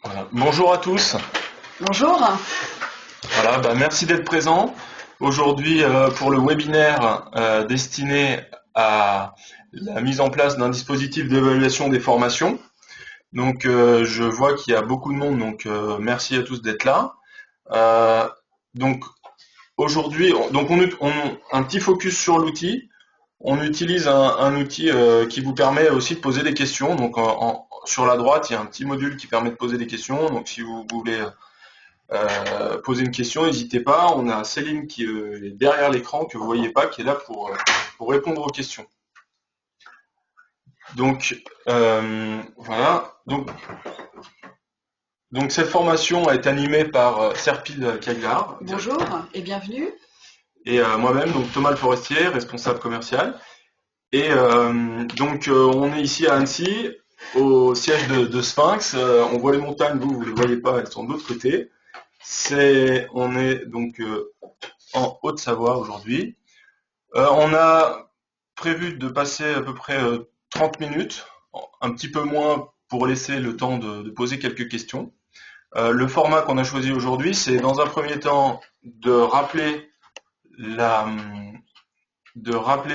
Voilà. Bonjour à tous. Bonjour. Voilà, merci d'être présents aujourd'hui pour le webinaire destiné à la mise en place d'un dispositif d'évaluation des formations. Donc, je vois qu'il y a beaucoup de monde, donc merci à tous d'être là. Euh, donc, aujourd'hui, un petit focus sur l'outil. On utilise un outil qui vous permet aussi de poser des questions. Donc, sur la droite, il y a un petit module qui permet de poser des questions. Donc, si vous voulez poser une question, n'hésitez pas. On a Céline qui est derrière l'écran, que vous ne voyez pas, qui est là pour répondre aux questions. Donc, voilà. Donc, cette formation a été animée par Serpil Caglar. Bonjour et bienvenue. Et moi-même, donc Thomas Le Forestier, responsable commercial. Et on est ici à Annecy, au siège de Sphinx. On voit les montagnes, vous ne les voyez pas, elles sont de l'autre côté. On est donc en Haute-Savoie aujourd'hui. On a prévu de passer à peu près 30 minutes, un petit peu moins pour laisser le temps de poser quelques questions. Le format qu'on a choisi aujourd'hui, c'est dans un premier temps de rappeler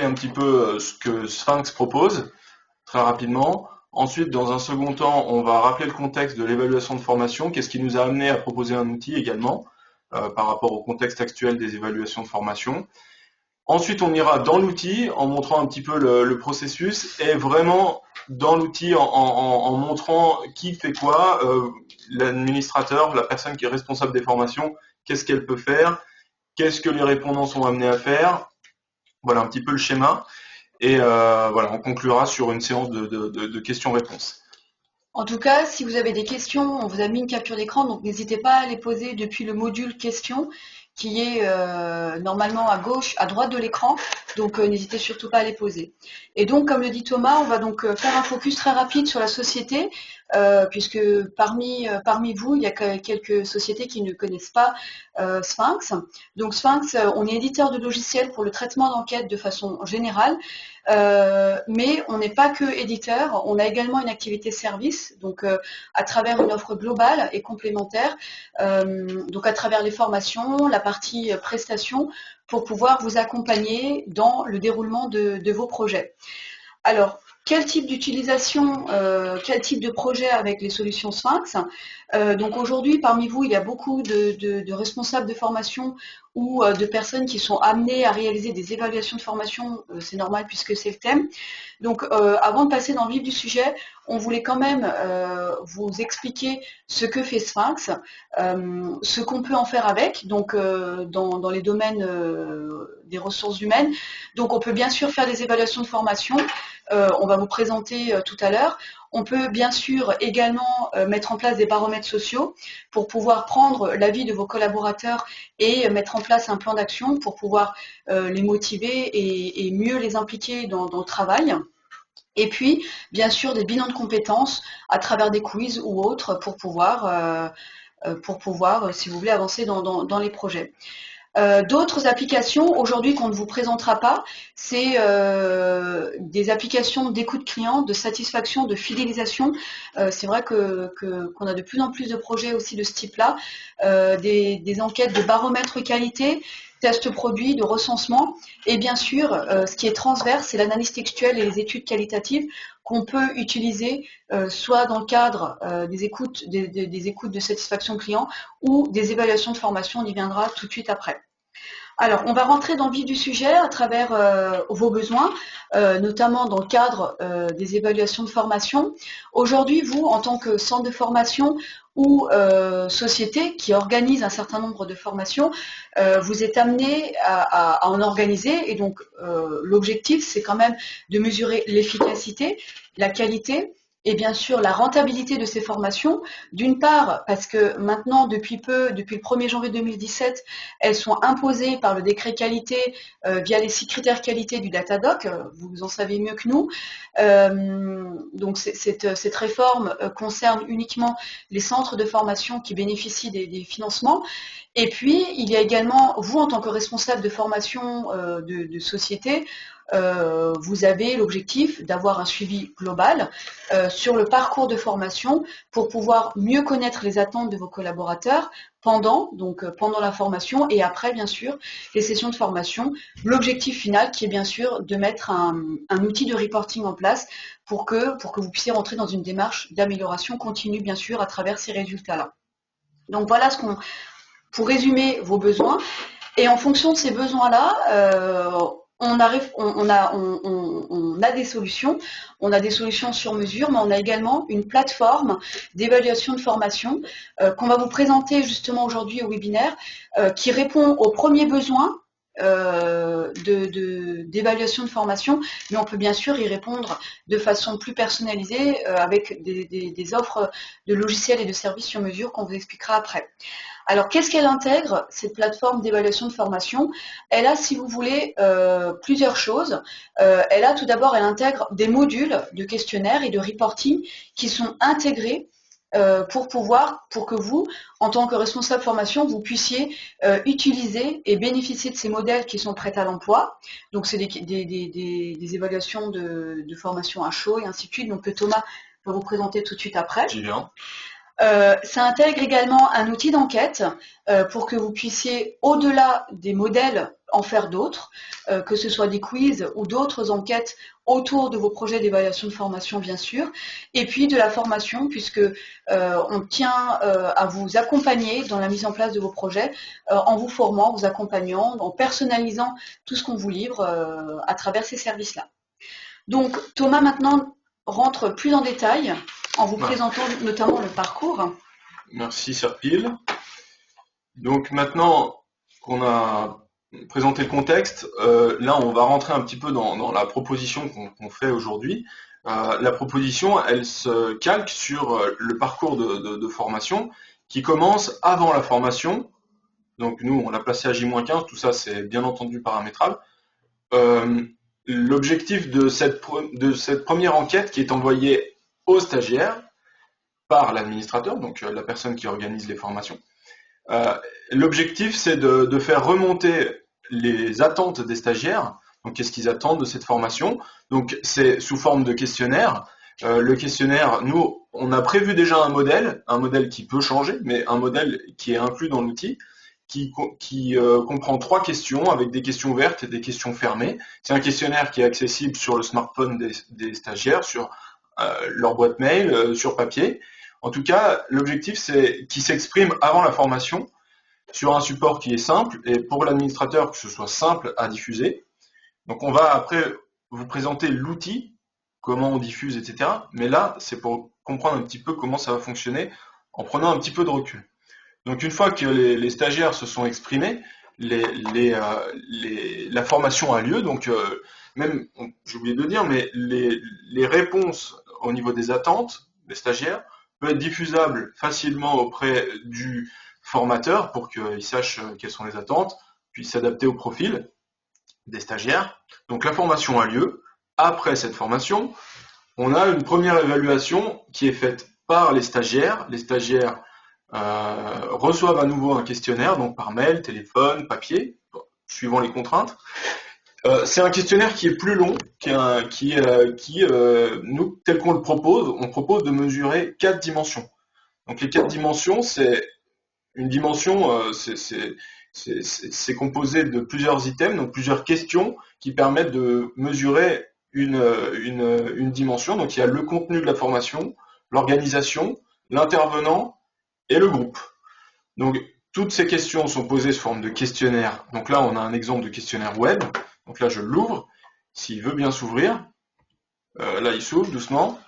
un petit peu ce que Sphinx propose, très rapidement. Ensuite, dans un second temps, on va rappeler le contexte de l'évaluation de formation, qu'est-ce qui nous a amené à proposer un outil également, par rapport au contexte actuel des évaluations de formation. Ensuite, on ira dans l'outil en montrant un petit peu le processus et vraiment dans l'outil en montrant qui fait quoi, l'administrateur, la personne qui est responsable des formations, qu'est-ce qu'elle peut faire, qu'est-ce que les répondants sont amenés à faire. Voilà un petit peu le schéma. Et voilà, on conclura sur une séance de questions-réponses. En tout cas, si vous avez des questions, on vous a mis une capture d'écran, donc n'hésitez pas à les poser depuis le module questions qui est normalement à gauche, à droite de l'écran. Donc n'hésitez surtout pas à les poser. Et donc, comme le dit Thomas, on va donc faire un focus très rapide sur la société, puisque parmi vous, il y a quelques sociétés qui ne connaissent pas Sphinx. Donc Sphinx, on est éditeur de logiciels pour le traitement d'enquête de façon générale. Mais on n'est pas que éditeur, on a également une activité service, donc à travers une offre globale et complémentaire, donc à travers les formations, la partie prestations, pour pouvoir vous accompagner dans le déroulement de vos projets. Alors, quel type d'utilisation, quel type de projet avec les solutions Sphinx? Donc aujourd'hui, parmi vous, il y a beaucoup de responsables de formation ou de personnes qui sont amenées à réaliser des évaluations de formation, c'est normal puisque c'est le thème. Donc avant de passer dans le vif du sujet, on voulait quand même vous expliquer ce que fait Sphinx, ce qu'on peut en faire avec, donc dans les domaines des ressources humaines. Donc on peut bien sûr faire des évaluations de formation, on va vous présenter tout à l'heure. On peut bien sûr également mettre en place des baromètres sociaux pour pouvoir prendre l'avis de vos collaborateurs et mettre en place un plan d'action pour pouvoir les motiver et mieux les impliquer dans le travail. Et puis, bien sûr, des bilans de compétences à travers des quiz ou autres pour pouvoir, si vous voulez, avancer dans les projets. D'autres applications, aujourd'hui, qu'on ne vous présentera pas, c'est des applications d'écoute client, de satisfaction, de fidélisation. C'est vrai qu'on a de plus en plus de projets aussi de ce type-là, des enquêtes de baromètre qualité, tests produits, de recensement, et bien sûr, ce qui est transverse, c'est l'analyse textuelle et les études qualitatives qu'on peut utiliser soit dans le cadre des écoutes de satisfaction client ou des évaluations de formation, on y viendra tout de suite après. Alors, on va rentrer dans le vif du sujet à travers vos besoins, notamment dans le cadre des évaluations de formation. Aujourd'hui, vous, en tant que centre de formation ou société qui organise un certain nombre de formations, vous êtes amené à en organiser. Et donc, l'objectif, c'est quand même de mesurer l'efficacité, la qualité et bien sûr la rentabilité de ces formations. D'une part, parce que maintenant, depuis le 1er janvier 2017, elles sont imposées par le décret qualité via les 6 critères qualité du Datadoc, vous en savez mieux que nous. Donc cette réforme concerne uniquement les centres de formation qui bénéficient des financements. Et puis, il y a également, vous en tant que responsable de formation de société, vous avez l'objectif d'avoir un suivi global sur le parcours de formation pour pouvoir mieux connaître les attentes de vos collaborateurs pendant la formation et après, bien sûr, les sessions de formation. L'objectif final qui est bien sûr de mettre un outil de reporting en place pour que vous puissiez rentrer dans une démarche d'amélioration continue, bien sûr, à travers ces résultats-là. Donc voilà pour résumer vos besoins. Et en fonction de ces besoins-là, on a des solutions. On a des solutions sur mesure, mais on a également une plateforme d'évaluation de formation qu'on va vous présenter justement aujourd'hui au webinaire, qui répond aux premiers besoins d'évaluation de formation, mais on peut bien sûr y répondre de façon plus personnalisée avec des offres de logiciels et de services sur mesure qu'on vous expliquera après. Alors, qu'est-ce qu'elle intègre, cette plateforme d'évaluation de formation? Elle a, si vous voulez, plusieurs choses. Elle intègre des modules de questionnaires et de reporting qui sont intégrés pour que vous, en tant que responsable formation, vous puissiez utiliser et bénéficier de ces modèles qui sont prêts à l'emploi. Donc, c'est des évaluations de formation à chaud et ainsi de suite, donc que Thomas va vous présenter tout de suite après. J'y viens. Ça intègre également un outil d'enquête pour que vous puissiez, au-delà des modèles, en faire d'autres, que ce soit des quiz ou d'autres enquêtes autour de vos projets d'évaluation de formation, bien sûr, et puis de la formation, puisque on tient à vous accompagner dans la mise en place de vos projets, en vous formant, vous accompagnant, en personnalisant tout ce qu'on vous livre à travers ces services-là. Donc, Thomas, maintenant, rentre plus en détail en vous présentant notamment le parcours. Merci Serpil. Donc maintenant qu'on a présenté le contexte, là on va rentrer un petit peu dans la proposition qu'on fait aujourd'hui. La proposition, elle se calque sur le parcours de formation qui commence avant la formation. Donc nous, on l'a placé à J-15, tout ça c'est bien entendu paramétrable. L'objectif de cette première enquête qui est envoyée aux stagiaires par l'administrateur, donc la personne qui organise les formations. L'objectif, c'est de faire remonter les attentes des stagiaires. Donc, qu'est-ce qu'ils attendent de cette formation? Donc, c'est sous forme de questionnaire. Le questionnaire, nous, on a prévu déjà un modèle qui peut changer, mais un modèle qui est inclus dans l'outil, qui comprend 3 questions avec des questions ouvertes et des questions fermées. C'est un questionnaire qui est accessible sur le smartphone des stagiaires, sur leur boîte mail, sur papier. En tout cas, l'objectif, c'est qu'ils s'expriment avant la formation sur un support qui est simple et pour l'administrateur, que ce soit simple à diffuser. Donc, on va après vous présenter l'outil, comment on diffuse, etc. Mais là, c'est pour comprendre un petit peu comment ça va fonctionner en prenant un petit peu de recul. Donc, une fois que les stagiaires se sont exprimés, la formation a lieu. Donc, même, j'ai oublié de le dire, mais les réponses au niveau des attentes des stagiaires peut être diffusable facilement auprès du formateur pour qu'il sache quelles sont les attentes, puis s'adapter au profil des stagiaires. Donc la formation a lieu. Après cette formation, on a une première évaluation qui est faite par les stagiaires. Les stagiaires reçoivent à nouveau un questionnaire, donc par mail, téléphone, papier, suivant les contraintes. C'est un questionnaire qui est plus long, nous, tel qu'on le propose, on propose de mesurer 4 dimensions. Donc les 4 dimensions, c'est une dimension, c'est composé de plusieurs items, donc plusieurs questions qui permettent de mesurer une dimension. Donc il y a le contenu de la formation, l'organisation, l'intervenant et le groupe. Donc toutes ces questions sont posées sous forme de questionnaire. Donc là, on a un exemple de questionnaire web. Donc là, je l'ouvre. S'il veut bien s'ouvrir, là, il s'ouvre doucement.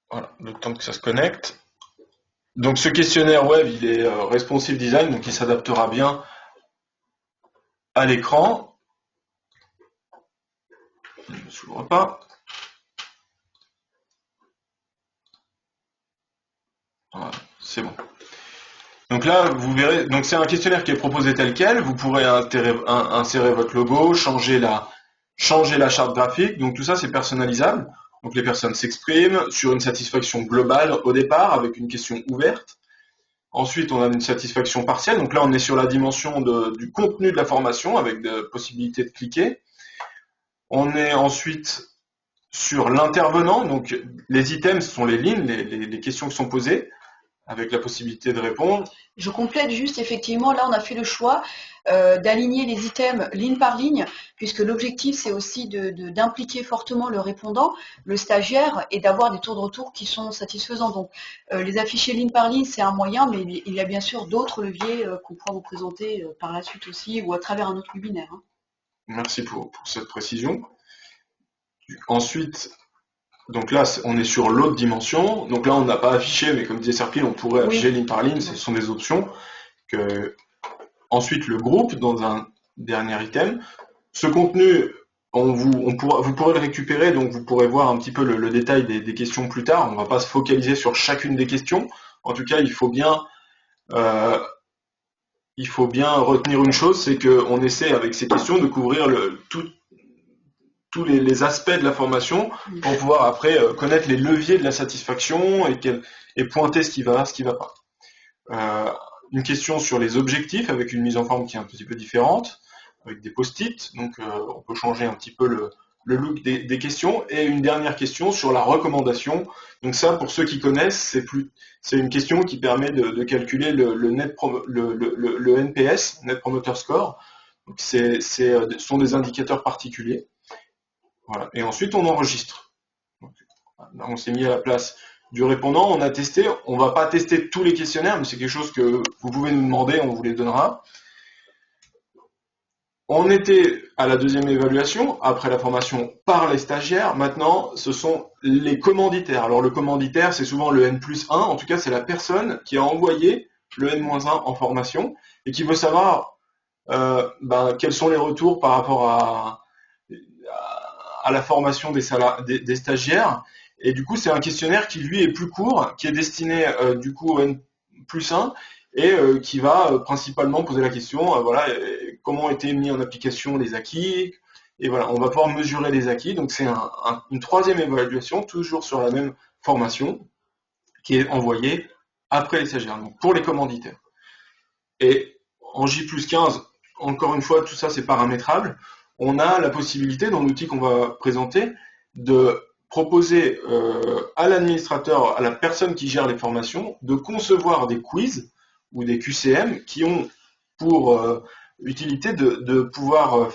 Voilà, le temps que ça se connecte. Donc ce questionnaire web, il est responsive design, donc il s'adaptera bien à l'écran. Il ne s'ouvre pas. Voilà, c'est bon. Donc là, vous verrez, donc c'est un questionnaire qui est proposé tel quel. Vous pourrez insérer votre logo, changer la charte graphique. Donc tout ça, c'est personnalisable. Donc les personnes s'expriment sur une satisfaction globale au départ avec une question ouverte. Ensuite, on a une satisfaction partielle. Donc là, on est sur la dimension du contenu de la formation avec des possibilités de cliquer. On est ensuite sur l'intervenant. Donc les items, ce sont les lignes, les questions qui sont posées, avec la possibilité de répondre. Je complète juste, effectivement, là on a fait le choix d'aligner les items ligne par ligne, puisque l'objectif c'est aussi d'impliquer fortement le répondant, le stagiaire, et d'avoir des tours de retour qui sont satisfaisants. Donc les afficher ligne par ligne, c'est un moyen, mais il y a bien sûr d'autres leviers qu'on pourra vous présenter par la suite aussi, ou à travers un autre webinaire. Hein. Merci pour cette précision. Ensuite, donc là, on est sur l'autre dimension. Donc là, on n'a pas affiché, mais comme disait Serpil, on pourrait afficher ligne par ligne. Ce sont des options. Ensuite, le groupe, dans un dernier item. Ce contenu, vous pourrez le récupérer, donc vous pourrez voir un petit peu le détail des questions plus tard. On ne va pas se focaliser sur chacune des questions. En tout cas, il faut bien retenir une chose, c'est qu'on essaie avec ces questions de couvrir tous les aspects de la formation pour pouvoir après connaître les leviers de la satisfaction et pointer ce qui va pas. Une question sur les objectifs avec une mise en forme qui est un petit peu différente, avec des post-it, donc on peut changer un petit peu le look des questions. Et une dernière question sur la recommandation. Donc ça, pour ceux qui connaissent, c'est une question qui permet de calculer le NPS, Net Promoter Score. Donc ce sont des indicateurs particuliers. Voilà. Et ensuite, on enregistre. Donc, là, on s'est mis à la place du répondant, on a testé. On ne va pas tester tous les questionnaires, mais c'est quelque chose que vous pouvez nous demander, on vous les donnera. On était à la deuxième évaluation, après la formation par les stagiaires. Maintenant, ce sont les commanditaires. Alors, le commanditaire, c'est souvent le N+1. En tout cas, c'est la personne qui a envoyé le N-1 en formation et qui veut savoir quels sont les retours par rapport à la formation des stagiaires. Et du coup, c'est un questionnaire qui, lui, est plus court, qui est destiné, du coup, au N+1 et qui va principalement poser la question, comment ont été mis en application les acquis. Et voilà, on va pouvoir mesurer les acquis. Donc, c'est une troisième évaluation, toujours sur la même formation, qui est envoyée après les stagiaires, donc pour les commanditaires. Et en J+15, encore une fois, tout ça, c'est paramétrable. On a la possibilité, dans l'outil qu'on va présenter, de proposer à l'administrateur, à la personne qui gère les formations, de concevoir des quiz ou des QCM qui ont pour utilité de pouvoir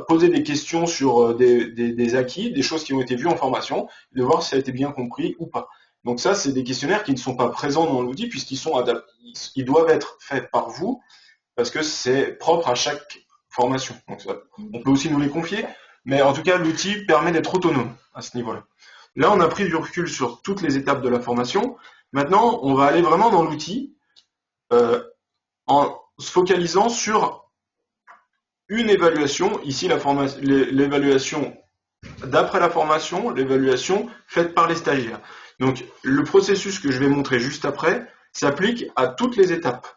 poser des questions sur des acquis, des choses qui ont été vues en formation, de voir si ça a été bien compris ou pas. Donc ça, c'est des questionnaires qui ne sont pas présents dans l'outil puisqu'ils doivent être faits par vous parce que c'est propre à chaque formation. Donc ça, on peut aussi nous les confier, mais en tout cas, l'outil permet d'être autonome à ce niveau-là. Là, on a pris du recul sur toutes les étapes de la formation. Maintenant, on va aller vraiment dans l'outil en se focalisant sur une évaluation. Ici, l'évaluation d'après la formation, l'évaluation faite par les stagiaires. Donc, le processus que je vais montrer juste après s'applique à toutes les étapes.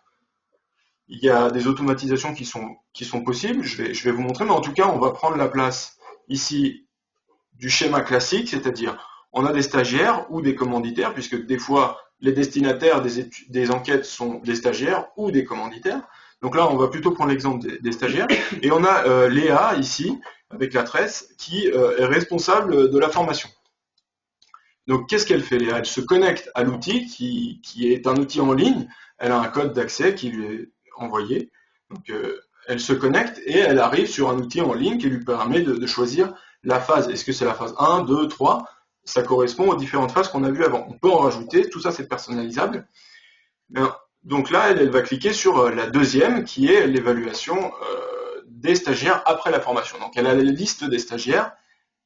Il y a des automatisations qui sont possibles, je vais vous montrer, mais en tout cas, on va prendre la place ici du schéma classique, c'est-à-dire on a des stagiaires ou des commanditaires, puisque des fois, les destinataires des enquêtes sont des stagiaires ou des commanditaires. Donc là, on va plutôt prendre l'exemple des stagiaires. Et on a Léa, ici, avec la tresse, qui est responsable de la formation. Donc, qu'est-ce qu'elle fait, Léa? Elle se connecte à l'outil, qui est un outil en ligne. Elle a un code d'accès qui lui est envoyé. Donc, elle se connecte et elle arrive sur un outil en ligne qui lui permet de choisir la phase. Est-ce que c'est la phase 1, 2, 3? Ça correspond aux différentes phases qu'on a vues avant. On peut en rajouter, tout ça c'est personnalisable. Donc là, elle va cliquer sur la deuxième qui est l'évaluation des stagiaires après la formation. Donc elle a la liste des stagiaires,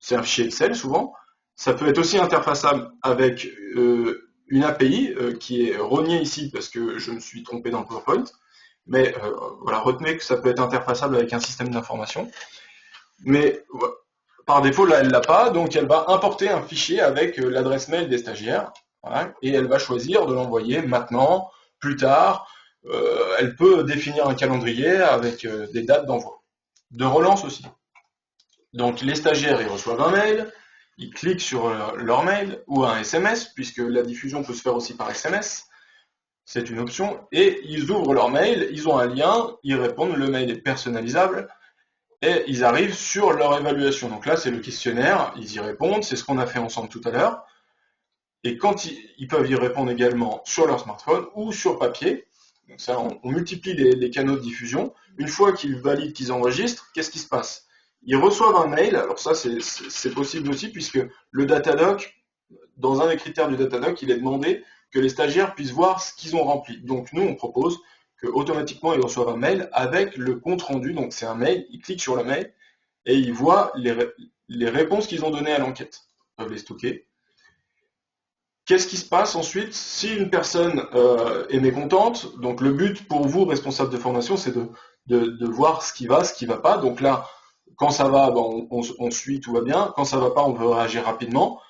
c'est un fichier Excel souvent. Ça peut être aussi interfaçable avec une API qui est reniée ici parce que je me suis trompé dans le PowerPoint. Mais voilà, retenez que ça peut être interfaçable avec un système d'information. Mais par défaut, là, elle ne l'a pas, donc elle va importer un fichier avec l'adresse mail des stagiaires, voilà, et elle va choisir de l'envoyer maintenant, plus tard. Elle peut définir un calendrier avec des dates d'envoi. De relance aussi. Donc les stagiaires, ils reçoivent un mail, ils cliquent sur leur mail ou un SMS, puisque la diffusion peut se faire aussi par SMS. c'est une option, et ils ouvrent leur mail, ils ont un lien, ils répondent, le mail est personnalisable, et ils arrivent sur leur évaluation. Donc là, c'est le questionnaire, ils y répondent, c'est ce qu'on a fait ensemble tout à l'heure, et quand ils peuvent y répondre également sur leur smartphone ou sur papier. Donc ça, on multiplie les canaux de diffusion. Une fois qu'ils valident, qu'ils enregistrent, qu'est-ce qui se passe? Ils reçoivent un mail, alors ça c'est possible aussi, puisque le Datadoc, dans un des critères du Datadoc, il est demandé que les stagiaires puissent voir ce qu'ils ont rempli. Donc nous, on propose qu'automatiquement, ils reçoivent un mail avec le compte rendu. Donc c'est un mail, ils cliquent sur le mail et ils voient les réponses qu'ils ont données à l'enquête. Ils peuvent les stocker. Qu'est-ce qui se passe ensuite si une personne est mécontente? Donc le but pour vous, responsable de formation, c'est de voir ce qui va pas. Donc là, quand ça va, on suit, tout va bien. Quand ça va pas, on veut réagir rapidement.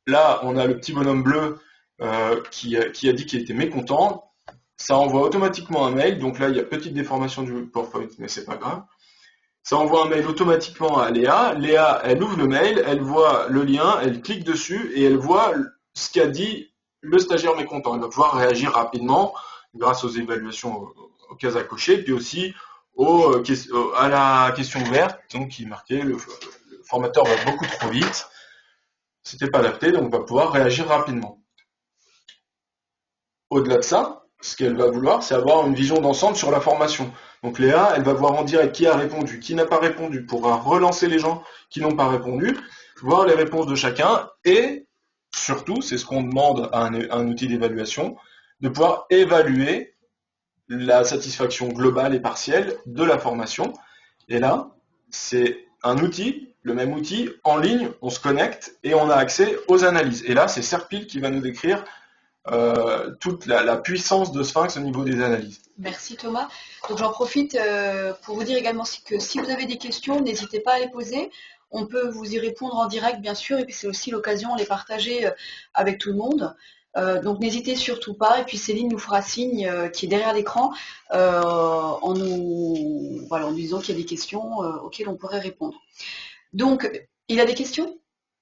Là, on a le petit bonhomme bleu qui a dit qu'il était mécontent. Ça envoie automatiquement un mail. Donc là, il y a petite déformation du PowerPoint, mais c'est pas grave. Ça envoie un mail automatiquement à Léa. Léa, elle ouvre le mail, elle voit le lien, elle clique dessus et elle voit ce qu'a dit le stagiaire mécontent. Elle va pouvoir réagir rapidement grâce aux évaluations, aux cases à cocher, puis aussi à la question ouverte, donc qui marquait le formateur va beaucoup trop vite. C'était pas adapté, donc on va pouvoir réagir rapidement. Au-delà de ça, ce qu'elle va vouloir, c'est avoir une vision d'ensemble sur la formation. Donc Léa, elle va voir en direct qui a répondu, qui n'a pas répondu, pourra relancer les gens qui n'ont pas répondu, voir les réponses de chacun, et surtout, c'est ce qu'on demande à un outil d'évaluation, de pouvoir évaluer la satisfaction globale et partielle de la formation. Et là, c'est un outil, le même outil, en ligne, on se connecte et on a accès aux analyses. Et là, c'est Serpil qui va nous décrire toute la puissance de Sphinx au niveau des analyses. Merci Thomas. Donc j'en profite pour vous dire également que si vous avez des questions, n'hésitez pas à les poser. On peut vous y répondre en direct, bien sûr, et puis c'est aussi l'occasion de les partager avec tout le monde. Donc n'hésitez surtout pas, et puis Céline nous fera signe qui est derrière l'écran en nous disant qu'il y a des questions auxquelles on pourrait répondre. Donc, il a des questions?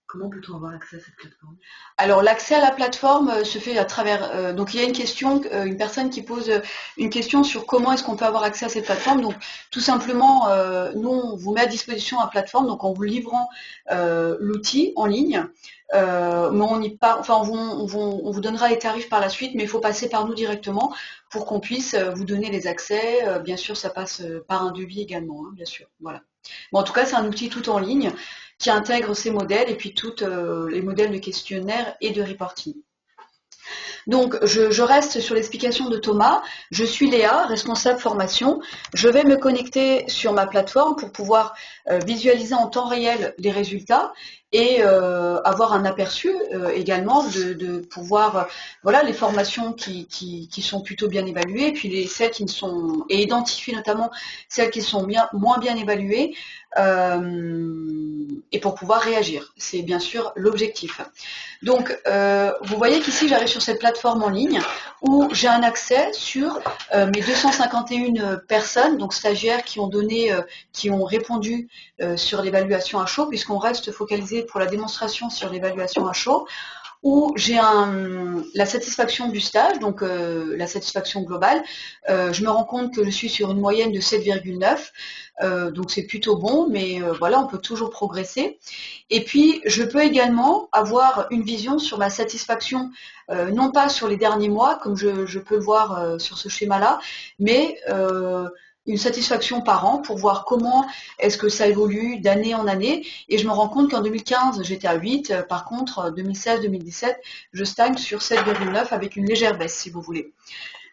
Comment peut-on avoir accès à cette plateforme? Alors l'accès à la plateforme se fait à travers. Donc il y a une question, une personne qui pose une question sur comment est-ce qu'on peut avoir accès à cette plateforme. Donc tout simplement, nous on vous met à disposition la plateforme, donc en vous livrant l'outil en ligne. Mais on vous donnera les tarifs par la suite, mais il faut passer par nous directement pour qu'on puisse vous donner les accès. Bien sûr, ça passe par un devis également, hein, bien sûr. Voilà. Bon, en tout cas, c'est un outil tout en ligne qui intègre ces modèles et puis tous les modèles de questionnaire et de reporting. Donc, je reste sur l'explication de Thomas. Je suis Léa, responsable formation. Je vais me connecter sur ma plateforme pour pouvoir visualiser en temps réel les résultats et avoir un aperçu également de pouvoir, voilà, les formations qui sont plutôt bien évaluées, puis celles qui ne sont, et identifier notamment celles qui sont moins bien évaluées, et pour pouvoir réagir. C'est bien sûr l'objectif. Donc, vous voyez qu'ici, j'arrive sur cette plateforme en ligne où j'ai un accès sur mes 251 personnes, donc stagiaires qui ont répondu sur l'évaluation à chaud, puisqu'on reste focalisé pour la démonstration sur l'évaluation à chaud, où j'ai la satisfaction du stage, donc la satisfaction globale. Je me rends compte que je suis sur une moyenne de 7,9, donc c'est plutôt bon, mais voilà, on peut toujours progresser. Et puis, je peux également avoir une vision sur ma satisfaction, non pas sur les derniers mois, comme je peux le voir sur ce schéma-là, mais une satisfaction par an pour voir comment est-ce que ça évolue d'année en année. Et je me rends compte qu'en 2015, j'étais à 8. Par contre, 2016-2017, je stagne sur 7,9 avec une légère baisse, si vous voulez.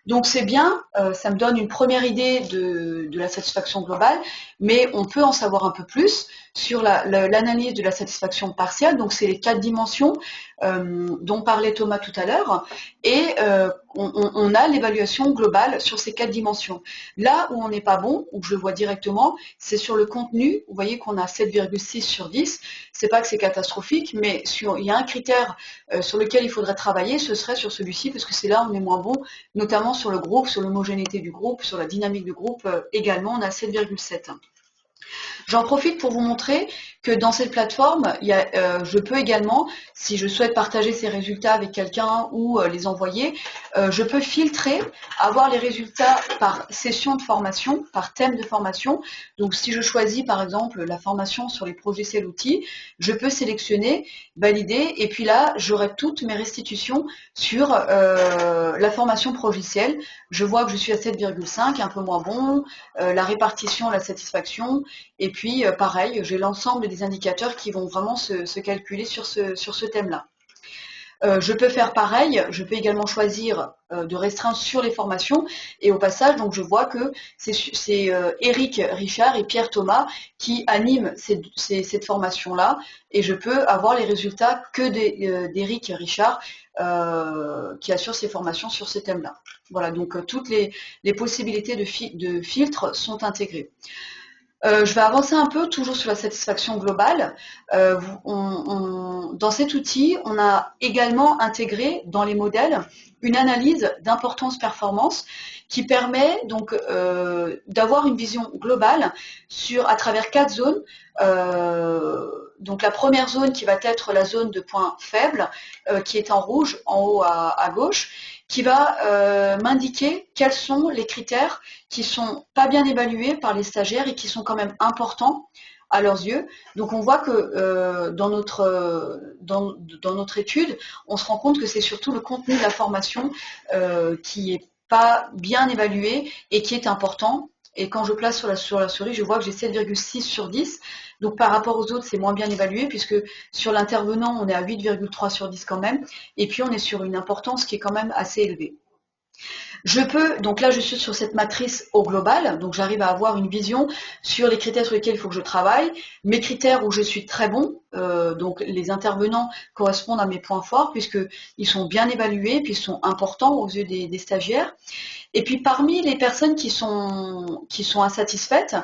Donc c'est bien, ça me donne une première idée de la satisfaction globale, mais on peut en savoir un peu plus sur l'analyse de la satisfaction partielle. Donc c'est les 4 dimensions dont parlait Thomas tout à l'heure, et on a l'évaluation globale sur ces 4 dimensions. Là où on n'est pas bon, où je le vois directement, c'est sur le contenu. Vous voyez qu'on a 7,6 sur 10. C'est pas que c'est catastrophique, mais il y a un critère sur lequel il faudrait travailler, ce serait sur celui-ci, parce que c'est là où on est moins bon, notamment sur le groupe, sur l'homogénéité du groupe, sur la dynamique du groupe également, on a 7,7. J'en profite pour vous montrer que dans cette plateforme, je peux également, si je souhaite partager ces résultats avec quelqu'un ou les envoyer, je peux filtrer, avoir les résultats par session de formation, par thème de formation. Donc si je choisis par exemple la formation sur les projets outils, je peux sélectionner, valider, et puis là, j'aurai toutes mes restitutions sur la formation progiciel. Je vois que je suis à 7,5, un peu moins bon, la répartition, la satisfaction, et puis pareil, j'ai l'ensemble des indicateurs qui vont vraiment se calculer sur ce thème-là. Je peux faire pareil, je peux également choisir de restreindre sur les formations, et au passage, donc je vois que c'est Eric Richard et Pierre Thomas qui animent cette formation-là, et je peux avoir les résultats que d'Eric Richard qui assure ces formations sur ces thèmes-là. Voilà, donc toutes les possibilités de filtre sont intégrées. Je vais avancer un peu, toujours sur la satisfaction globale. Dans cet outil, on a également intégré dans les modèles une analyse d'importance performance qui permet donc d'avoir une vision globale à travers 4 zones. Donc la première zone qui va être la zone de points faibles, qui est en rouge en haut à gauche, qui va m'indiquer quels sont les critères qui sont pas bien évalués par les stagiaires et qui sont quand même importants à leurs yeux. Donc on voit que dans notre étude, on se rend compte que c'est surtout le contenu de la formation qui est pas bien évalué et qui est important. Et quand je place sur la souris, je vois que j'ai 7,6 sur 10. Donc par rapport aux autres, c'est moins bien évalué puisque sur l'intervenant, on est à 8,3 sur 10 quand même. Et puis on est sur une importance qui est quand même assez élevée. Donc là je suis sur cette matrice au global, donc j'arrive à avoir une vision sur les critères sur lesquels il faut que je travaille, mes critères où je suis très bon, donc les intervenants correspondent à mes points forts puisqu'ils sont bien évalués, puis ils sont importants aux yeux des stagiaires. Et puis parmi les personnes qui sont insatisfaites,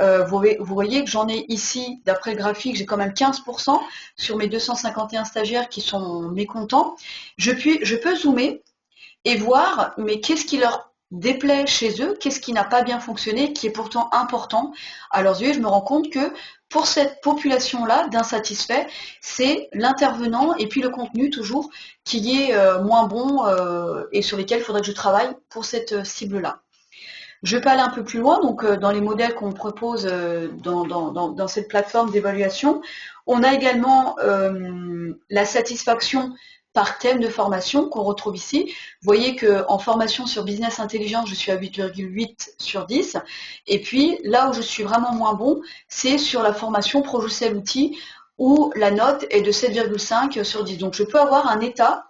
vous voyez que j'en ai ici, d'après le graphique, j'ai quand même 15% sur mes 251 stagiaires qui sont mécontents. Je peux zoomer et voir, mais qu'est-ce qui leur déplaît chez eux, qu'est-ce qui n'a pas bien fonctionné, qui est pourtant important à leurs yeux. Je me rends compte que pour cette population-là d'insatisfaits, c'est l'intervenant et puis le contenu toujours qui est moins bon et sur lesquels il faudrait que je travaille pour cette cible-là. Je peux aller un peu plus loin, donc dans les modèles qu'on propose dans cette plateforme d'évaluation, on a également la satisfaction par thème de formation qu'on retrouve ici. Vous voyez qu'en formation sur Business Intelligence, je suis à 8,8 sur 10. Et puis là où je suis vraiment moins bon, c'est sur la formation Progiciel Outils où la note est de 7,5 sur 10. Donc je peux avoir un état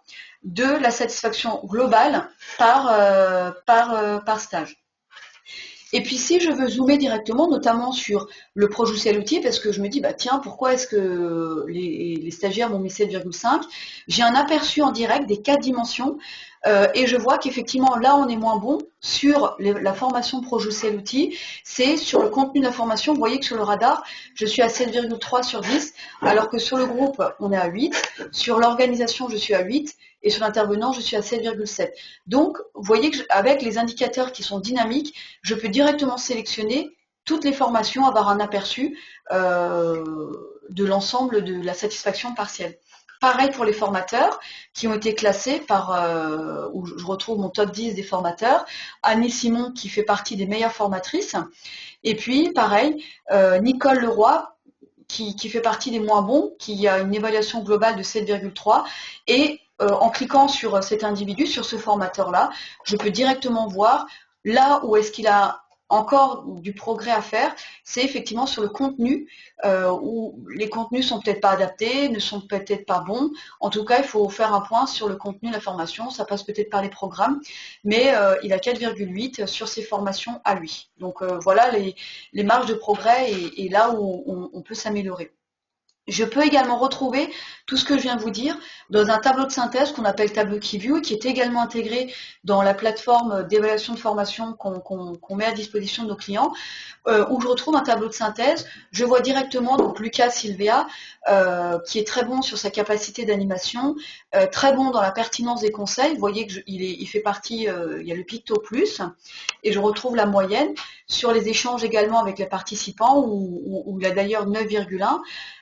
de la satisfaction globale par stage. Et puis si je veux zoomer directement, notamment sur le Progiciel Outil, parce que je me dis, bah tiens, pourquoi est-ce que les stagiaires m'ont mis 7,5 ? J'ai un aperçu en direct des 4 dimensions et je vois qu'effectivement, là, on est moins bon sur la formation Progiciel Outil. C'est sur le contenu de la formation. Vous voyez que sur le radar, je suis à 7,3 sur 10, alors que sur le groupe, on est à 8. Sur l'organisation, je suis à 8. Et sur l'intervenant, je suis à 7,7. Donc, vous voyez qu'avec les indicateurs qui sont dynamiques, je peux directement sélectionner toutes les formations, avoir un aperçu de l'ensemble de la satisfaction partielle. Pareil pour les formateurs qui ont été classés où je retrouve mon top 10 des formateurs. Annie Simon qui fait partie des meilleures formatrices. Et puis, pareil, Nicole Leroy qui fait partie des moins bons, qui a une évaluation globale de 7,3. Et en cliquant sur cet individu, sur ce formateur-là, je peux directement voir là où est-ce qu'il a encore du progrès à faire, c'est effectivement sur le contenu, où les contenus sont peut-être pas adaptés, ne sont peut-être pas bons. En tout cas, il faut faire un point sur le contenu de la formation, ça passe peut-être par les programmes, mais il a 4,8 sur ses formations à lui. Donc voilà les marges de progrès et là où on peut s'améliorer. Je peux également retrouver tout ce que je viens de vous dire dans un tableau de synthèse qu'on appelle tableau KeyView, qui est également intégré dans la plateforme d'évaluation de formation qu'on met à disposition de nos clients, où je retrouve un tableau de synthèse. Je vois directement donc Lucas Silvea, qui est très bon sur sa capacité d'animation, très bon dans la pertinence des conseils. Vous voyez qu'il fait partie, il y a le Picto Plus, et je retrouve la moyenne sur les échanges également avec les participants, où il a d'ailleurs 9,1.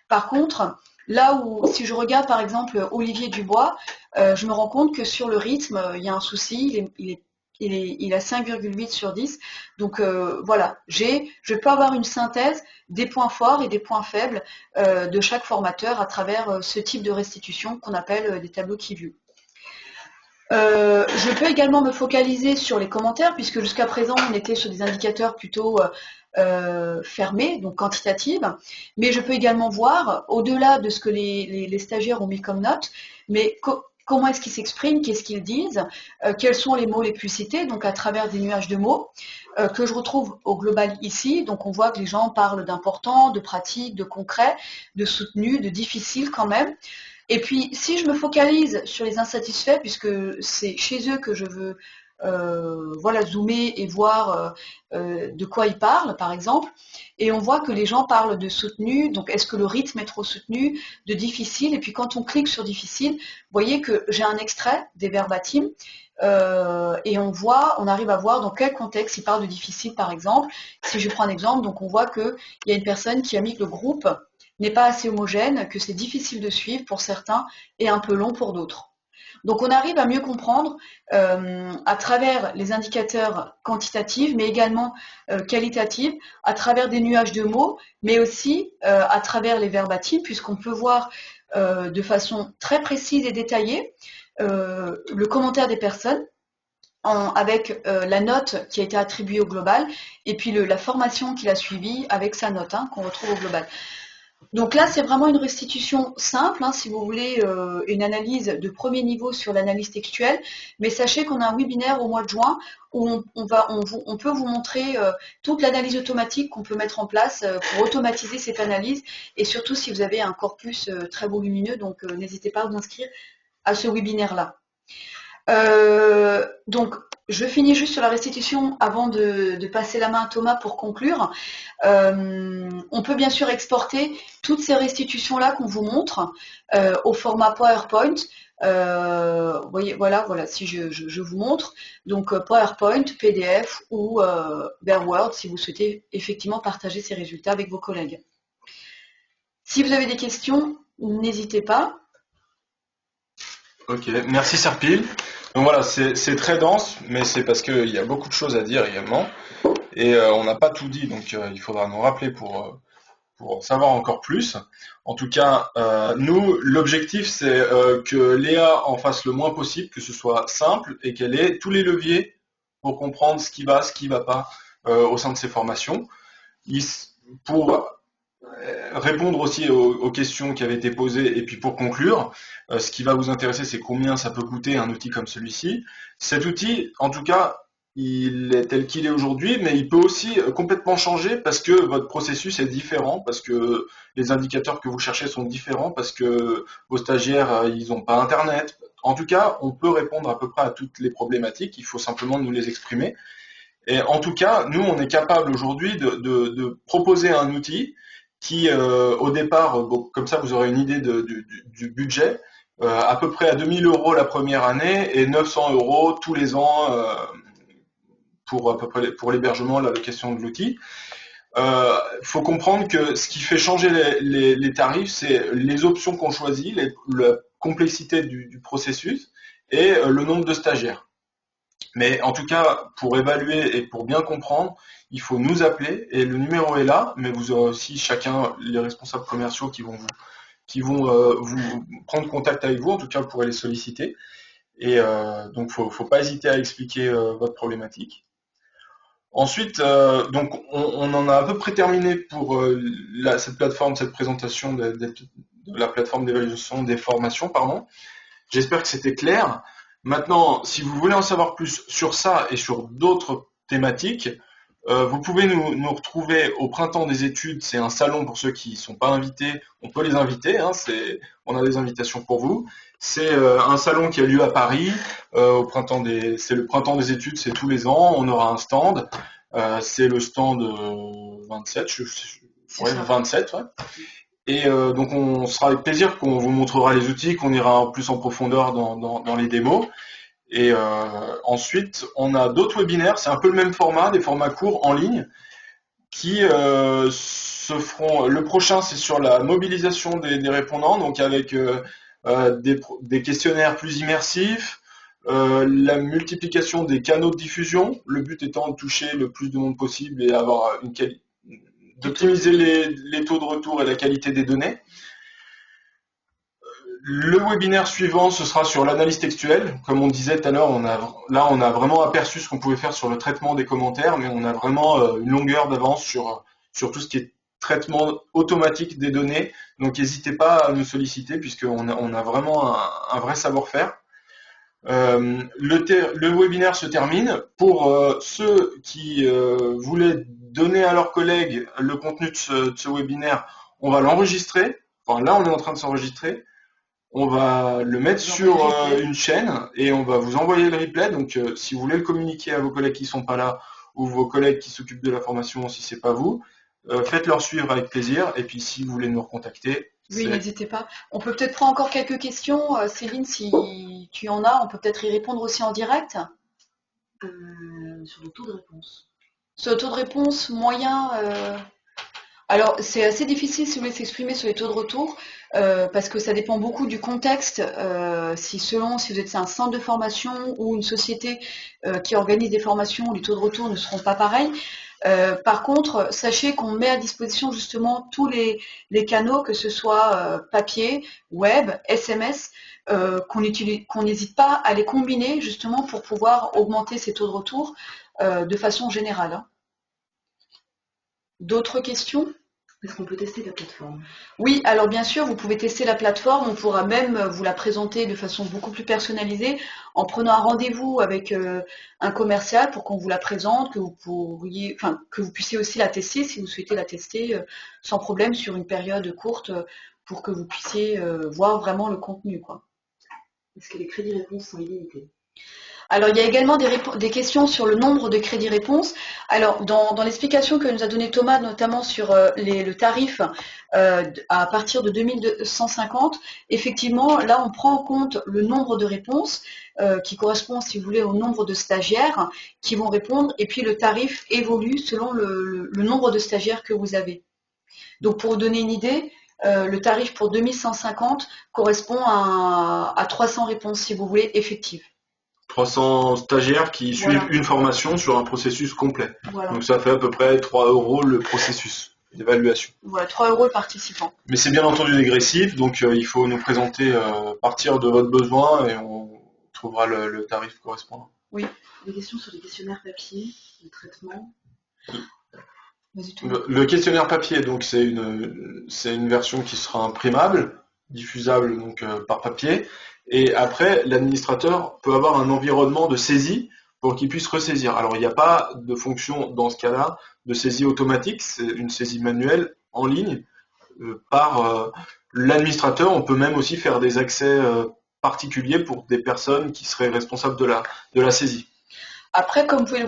Par contre, là où, si je regarde par exemple Olivier Dubois, je me rends compte que sur le rythme, il y a un souci, il a 5,8 sur 10. Donc voilà, je peux avoir une synthèse des points forts et des points faibles de chaque formateur à travers ce type de restitution qu'on appelle des tableaux KeyView. Je peux également me focaliser sur les commentaires, puisque jusqu'à présent on était sur des indicateurs plutôt fermés, donc quantitatifs, mais je peux également voir, au-delà de ce que les stagiaires ont mis comme note, mais comment est-ce qu'ils s'expriment, qu'est-ce qu'ils disent, quels sont les mots les plus cités, donc à travers des nuages de mots, que je retrouve au global ici. Donc on voit que les gens parlent d'important, de pratique, de concret, de soutenu, de difficile quand même. Et puis, si je me focalise sur les insatisfaits, puisque c'est chez eux que je veux voilà, zoomer et voir de quoi ils parlent, par exemple, et on voit que les gens parlent de soutenu, donc est-ce que le rythme est trop soutenu, de difficile, et puis quand on clique sur difficile, vous voyez que j'ai un extrait des verbatims, et on arrive à voir dans quel contexte ils parlent de difficile, par exemple. Si je prends un exemple, donc on voit qu'il y a une personne qui a mis que le groupe n'est pas assez homogène, que c'est difficile de suivre pour certains et un peu long pour d'autres. Donc on arrive à mieux comprendre à travers les indicateurs quantitatifs, mais également qualitatifs, à travers des nuages de mots, mais aussi à travers les verbatims, puisqu'on peut voir de façon très précise et détaillée le commentaire des personnes, avec la note qui a été attribuée au global, et puis la formation qu'il a suivie avec sa note qu'on retrouve au global. Donc là, c'est vraiment une restitution simple, si vous voulez, une analyse de premier niveau sur l'analyse textuelle, mais sachez qu'on a un webinaire au mois de juin où on peut vous montrer toute l'analyse automatique qu'on peut mettre en place pour automatiser cette analyse, et surtout si vous avez un corpus très volumineux, donc n'hésitez pas à vous inscrire à ce webinaire-là. Donc, je finis juste sur la restitution avant de passer la main à Thomas pour conclure. On peut bien sûr exporter toutes ces restitutions-là qu'on vous montre au format PowerPoint. Vous voyez, voilà, si je vous montre. Donc, PowerPoint, PDF ou Word si vous souhaitez effectivement partager ces résultats avec vos collègues. Si vous avez des questions, n'hésitez pas. Ok, merci Serpil. Donc voilà, c'est très dense, mais c'est parce qu'il y a beaucoup de choses à dire également. Et on n'a pas tout dit, donc il faudra nous rappeler pour savoir encore plus. En tout cas, nous, l'objectif, c'est que Léa en fasse le moins possible, que ce soit simple et qu'elle ait tous les leviers pour comprendre ce qui va pas au sein de ses formations. Pour répondre aussi aux questions qui avaient été posées, et puis pour conclure, ce qui va vous intéresser, c'est combien ça peut coûter un outil comme celui-ci. Cet outil, en tout cas, il est tel qu'il est aujourd'hui, mais il peut aussi complètement changer parce que votre processus est différent, parce que les indicateurs que vous cherchez sont différents, parce que vos stagiaires, ils n'ont pas Internet. En tout cas, on peut répondre à peu près à toutes les problématiques, il faut simplement nous les exprimer. Et en tout cas, nous, on est capable aujourd'hui de proposer un outil qui, au départ, comme ça vous aurez une idée du budget, à peu près à 2000 € la première année et 900 € tous les ans pour à peu près pour l'hébergement, l'allocation de l'outil. Faut comprendre que ce qui fait changer les tarifs, c'est les options qu'on choisit, la complexité du processus et le nombre de stagiaires. Mais en tout cas, pour évaluer et pour bien comprendre, il faut nous appeler et le numéro est là, mais vous aurez aussi chacun les responsables commerciaux qui vont vous prendre contact avec vous. En tout cas, vous pourrez les solliciter. Et donc, faut pas hésiter à expliquer votre problématique. Ensuite, donc on en a à peu près terminé pour cette plateforme, cette présentation de la plateforme d'évaluation des formations, pardon. J'espère que c'était clair. Maintenant, si vous voulez en savoir plus sur ça et sur d'autres thématiques, Vous pouvez nous retrouver au Printemps des études. C'est un salon pour ceux qui ne sont pas invités. On peut les inviter, hein, on a des invitations pour vous. C'est un salon qui a lieu à Paris. C'est le Printemps des études, c'est tous les ans. On aura un stand. C'est le stand 27, ouais, 27, ouais. Et donc on sera avec plaisir qu'on vous montrera les outils, qu'on ira plus en profondeur dans les démos. Et ensuite, on a d'autres webinaires, c'est un peu le même format, des formats courts en ligne, qui se feront. Le prochain, c'est sur la mobilisation des répondants, donc avec des questionnaires plus immersifs, la multiplication des canaux de diffusion, le but étant de toucher le plus de monde possible et avoir d'optimiser les taux de retour et la qualité des données. Le webinaire suivant, ce sera sur l'analyse textuelle. Comme on disait tout à l'heure, on a vraiment aperçu ce qu'on pouvait faire sur le traitement des commentaires, mais on a vraiment une longueur d'avance sur tout ce qui est traitement automatique des données. Donc n'hésitez pas à nous solliciter, puisqu'on a vraiment un vrai savoir-faire. Le webinaire se termine. Pour ceux qui voulaient donner à leurs collègues le contenu de ce webinaire, on va l'enregistrer. Enfin, là, on est en train de s'enregistrer. On va le mettre sur une chaîne et on va vous envoyer le replay. Donc, si vous voulez le communiquer à vos collègues qui ne sont pas là ou vos collègues qui s'occupent de la formation, si c'est pas vous, faites-leur suivre avec plaisir. Et puis, si vous voulez nous recontacter, oui, n'hésitez pas. On peut peut-être prendre encore quelques questions. Céline, si tu en as, on peut peut-être y répondre aussi en direct. Sur le taux de réponse. Sur le taux de réponse moyen, alors c'est assez difficile si vous voulez s'exprimer sur les taux de retour, parce que ça dépend beaucoup du contexte. Si vous êtes un centre de formation ou une société qui organise des formations, les taux de retour ne seront pas pareils. Par contre, sachez qu'on met à disposition justement tous les canaux, que ce soit papier, web, SMS, qu'on n'hésite pas à les combiner justement pour pouvoir augmenter ces taux de retour de façon générale. Hein. D'autres questions ? Est-ce qu'on peut tester la plateforme? Oui, alors bien sûr, vous pouvez tester la plateforme, on pourra même vous la présenter de façon beaucoup plus personnalisée en prenant un rendez-vous avec un commercial pour qu'on vous la présente, que vous puissiez aussi la tester si vous souhaitez la tester sans problème sur une période courte pour que vous puissiez voir vraiment le contenu, quoi. Est-ce que les crédits-réponses sont illimités? Alors, il y a également des questions sur le nombre de crédits-réponses. Alors, dans l'explication que nous a donné Thomas, notamment sur le tarif à partir de 2150, effectivement, là, on prend en compte le nombre de réponses qui correspond, si vous voulez, au nombre de stagiaires qui vont répondre, et puis le tarif évolue selon le nombre de stagiaires que vous avez. Donc, pour vous donner une idée, le tarif pour 2150 correspond à 300 réponses, si vous voulez, effectives. 300 stagiaires qui suivent une formation sur un processus complet. Voilà. Donc ça fait à peu près 3 € le processus d'évaluation. Voilà, 3 € le participant. Mais c'est bien entendu dégressif, donc il faut nous présenter partir de votre besoin et on trouvera le tarif correspondant. Oui. Des questions sur les questionnaires papier, le traitement. Le questionnaire papier, donc c'est une version qui sera imprimable, diffusable donc par papier. Et après, l'administrateur peut avoir un environnement de saisie pour qu'il puisse ressaisir. Alors, il n'y a pas de fonction, dans ce cas-là, de saisie automatique, c'est une saisie manuelle en ligne par l'administrateur. On peut même aussi faire des accès particuliers pour des personnes qui seraient responsables de la saisie. Après, comme vous pouvez le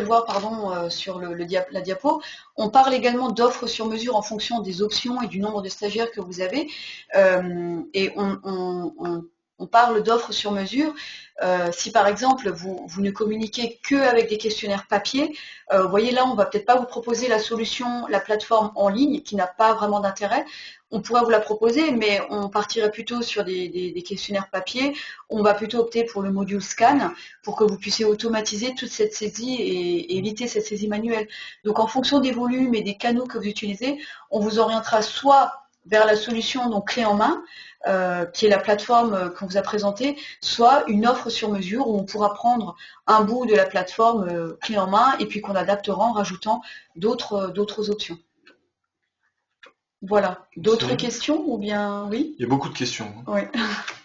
voir sur la diapo, on parle également d'offres sur mesure en fonction des options et du nombre de stagiaires que vous avez. Et on parle d'offres sur mesure. Si par exemple vous ne communiquez qu'avec des questionnaires papier, vous voyez là, on va peut-être pas vous proposer la solution, la plateforme en ligne qui n'a pas vraiment d'intérêt. On pourrait vous la proposer, mais on partirait plutôt sur des questionnaires papier. On va plutôt opter pour le module scan pour que vous puissiez automatiser toute cette saisie et éviter cette saisie manuelle. Donc en fonction des volumes et des canaux que vous utilisez, on vous orientera soit vers la solution donc clé en main, qui est la plateforme qu'on vous a présentée, soit une offre sur mesure où on pourra prendre un bout de la plateforme clé en main et puis qu'on adaptera en rajoutant d'autres options. Voilà. D'autres questions ou bien oui? Il y a beaucoup de questions. Oui.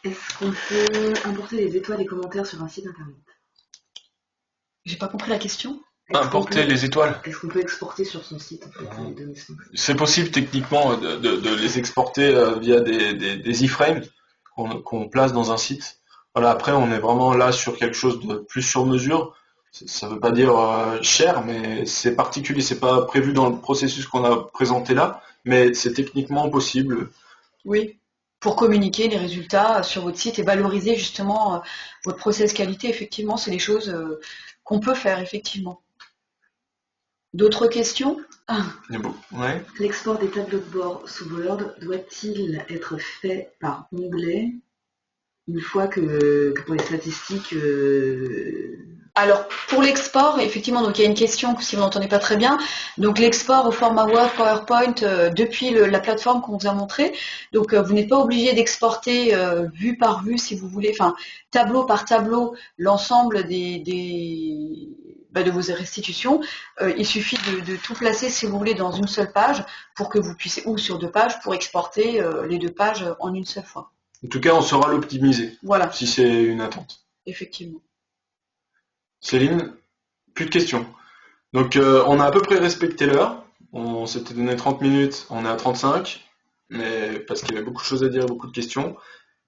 Est-ce qu'on peut importer les étoiles et commentaires sur un site internet? J'ai pas compris la question. Importer les étoiles. Est-ce qu'on peut exporter sur son site en fait, les données snowflake? C'est possible techniquement de les exporter via des iframes qu'on place dans un site. Voilà, après on est vraiment là sur quelque chose de plus sur mesure. Ça veut pas dire cher, mais c'est particulier, c'est pas prévu dans le processus qu'on a présenté là, mais c'est techniquement possible. Oui, pour communiquer les résultats sur votre site et valoriser justement votre process qualité, effectivement, c'est des choses qu'on peut faire, effectivement. D'autres questions? Ouais. L'export des tableaux de bord sous Word doit-il être fait par onglet une fois que pour les statistiques Alors, pour l'export, effectivement, donc il y a une question que si vous n'entendez pas très bien. Donc, l'export au format Word, PowerPoint, depuis la plateforme qu'on vous a montrée. Donc, vous n'êtes pas obligé d'exporter vue par vue, si vous voulez, enfin, tableau par tableau, l'ensemble de vos restitutions. Il suffit de tout placer, si vous voulez, dans une seule page pour que vous puissiez, ou sur 2 pages, pour exporter les 2 pages en une seule fois. En tout cas, on saura l'optimiser. Voilà. Si c'est une attente. Effectivement. Céline, plus de questions. Donc on a à peu près respecté l'heure. On s'était donné 30 minutes, on est à 35, mais parce qu'il y avait beaucoup de choses à dire et beaucoup de questions.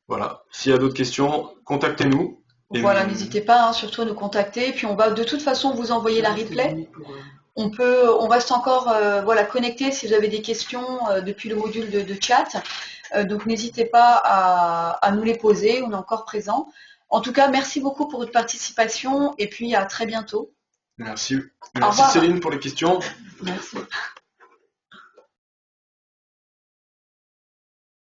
Voilà. S'il y a d'autres questions, contactez-nous. Voilà, n'hésitez pas surtout à nous contacter. Et puis on va de toute façon vous envoyer la replay. On reste encore connecté si vous avez des questions depuis le module de chat. Donc n'hésitez pas à nous les poser, on est encore présent. En tout cas, merci beaucoup pour votre participation et puis à très bientôt. Merci. Au revoir. Céline pour les questions. Merci.